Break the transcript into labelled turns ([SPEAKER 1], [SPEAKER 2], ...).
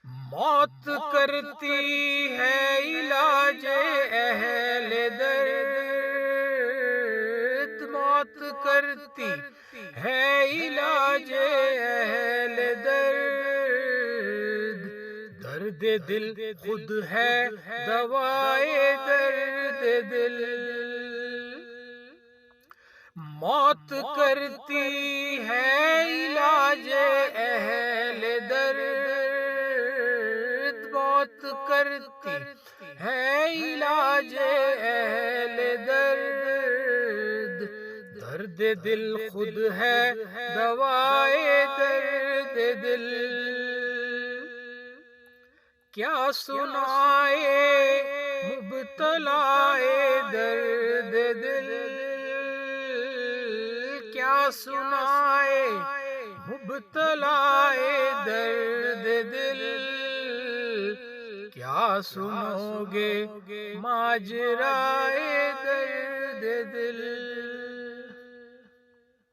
[SPEAKER 1] موت کرتی ہے علاج اہل درد، موت کرتی ہے علاج اہل درد، درد دل خود ہے دوائے درد دل، موت کرتی ہے علاج اہل درد، موت کرتی ہے علاج اہل درد، درد دل خود ہے دوائے درد دل، کیا سنائے مبتلائے درد دل، کیا سنائے مبتلائے درد دل، کیا سنو گے ماجرائے درد دل۔